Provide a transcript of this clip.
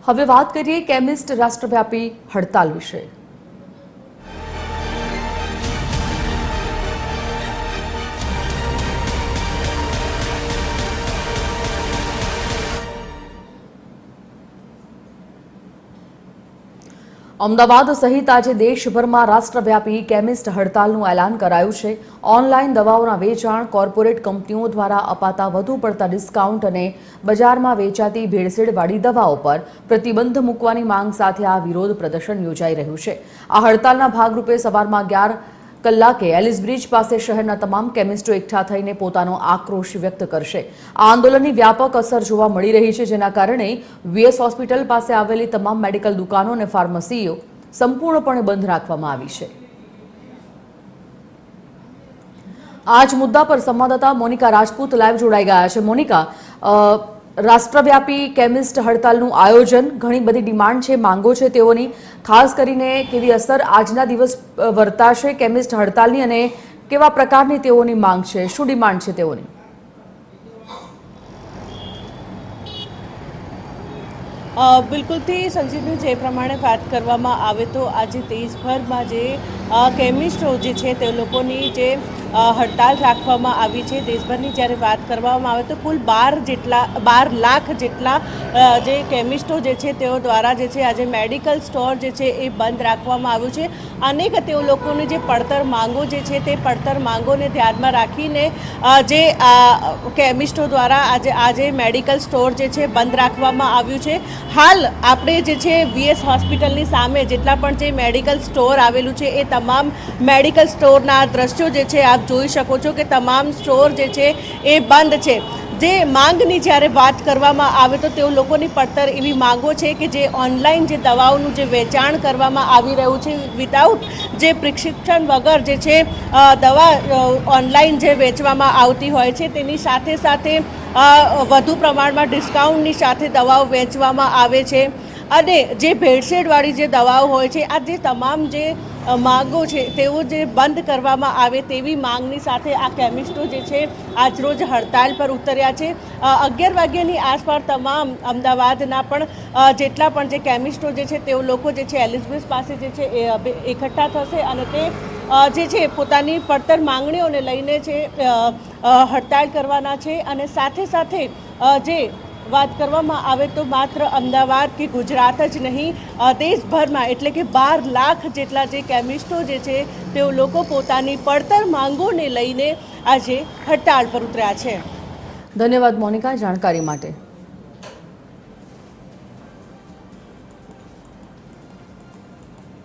હવે વાત કરીએ કેમિસ્ટ રાષ્ટ્રવ્યાપી હડતાલ વિશે। અમદાવાદ સહિત આજે દેશભરમાં રાષ્ટ્રવ્યાપી કેમિસ્ટ હડતાલનું એલાન કરાયું છે। ઓનલાઈન દવાઓના વેચાણ, કોર્પોરેટ કંપનીઓ દ્વારા અપાતા વધુ પડતા ડિસ્કાઉન્ટ અને બજારમાં વેચાતી ભેળસેળવાળી દવાઓ પર પ્રતિબંધ મૂકવાની માંગ સાથે આ વિરોધ પ્રદર્શન યોજાઈ રહ્યું છે। આ હડતાલના ભાગરૂપે સવારમાં 11 કલાકે એલિસ બ્રિજ પાસે શહેરના તમામ કેમિસ્ટો એકઠા થઈને પોતાનો આક્રોશ વ્યક્ત કરશે। આ આંદોલનની વ્યાપક અસર જોવા મળી રહી છે, જેના કારણે વીએસ હોસ્પિટલ પાસે આવેલી તમામ મેડિકલ દુકાનો અને ફાર્મસીઓ સંપૂર્ણપણે બંધ રાખવામાં આવી છે। આ જ મુદ્દા પર સંવાદદાતા મોનિકા રાજપૂત લાઈવ જોડાઈ ગયા છે। મોનિકા, રાષ્ટ્રવ્યાપી કેમિસ્ટ હડતાલનું આયોજન, ઘણી બધી ડિમાન્ડ છે, માંગો છે તેઓની, ખાસ કરીને કેવી અસર આજના દિવસ વર્તાશે કેમિસ્ટ હડતાલની અને કેવા પ્રકારની તેઓની માંગ છે, શું ડિમાન્ડ છે તેઓની? બિલકુલથી સંજીવની, જે પ્રમાણે વાત કરવામાં આવે તો આજે દેશભરમાં જે કેમિસ્ટો જે છે તે લોકોની જે હડતાલ રાખવામાં આવી છે, દેશભરની જ્યારે વાત કરવામાં આવે તો કુલ 12 લાખ જેટલા જે કેમિસ્ટો જે છે તેઓ દ્વારા જે છે આજે મેડિકલ સ્ટોર જે છે એ બંધ રાખવામાં આવ્યું છે। અનેક તેઓ લોકોની જે પડતર માંગો જે છે તે પડતર માંગોને ધ્યાનમાં રાખીને જે કેમિસ્ટો દ્વારા આજે મેડિકલ સ્ટોર જે છે બંધ રાખવામાં આવ્યું છે। હાલ આપણે જે છે વીએસ હોસ્પિટલની સામે જેટલા પણ જે મેડિકલ સ્ટોર આવેલું છે એ તમામ મેડિકલ સ્ટોરના દ્રશ્યો જે છે આપ જોઈ શકો છો કે તમામ સ્ટોર જે છે એ બંધ છે। જે માંગની જ્યારે વાત કરવામાં આવે તો તેઓ લોકોની પડતર એવી માંગો છે કે જે ઓનલાઈન જે દવાઓનું જે વેચાણ કરવામાં આવી રહ્યું છે, વિધાઉટ જે પ્રિસ્ક્રિપ્શન વગર જે છે દવા ઓનલાઈન જે વેચવામાં આવતી હોય છે, તેની સાથે સાથે વધુ પ્રમાણમાં ડિસ્કાઉન્ટની સાથે દવાઓ વેચવામાં આવે છે અને જે ભેળસેળવાળી જે દવાઓ હોય છે, આ જે તમામ જે માંગો છે તેઓ જે બંધ કરવામાં આવે તેવી માંગની સાથે આ કેમિસ્ટો જે છે આજરોજ હડતાલ પર ઉતર્યા છે। 11 વાગ્યાની આસપાસ તમામ અમદાવાદના પણ જેટલા પણ જે કેમિસ્ટો જે છે તેઓ લોકો જે છે એલિસ બ્રિજ પાસે જે છે એ એકઠા થશે અને તે જે છે પોતાની પડતર માંગણીઓને લઈને છે હડતાલ કરવાના છે। અને સાથે સાથે જે વાત કરવામાં આવે તો માત્ર અમદાવાદ કે ગુજરાત જ નહીં, દેશભરમાં એટલે કે 12 લાખ જેટલા જે કેમિસ્ટો જે છે તેઓ લોકો પોતાની પડતર માંગોને લઈને આજે હડતાળ પર ઉતર્યા છે। ધન્યવાદ મોનિકા, જાણકારી માટે।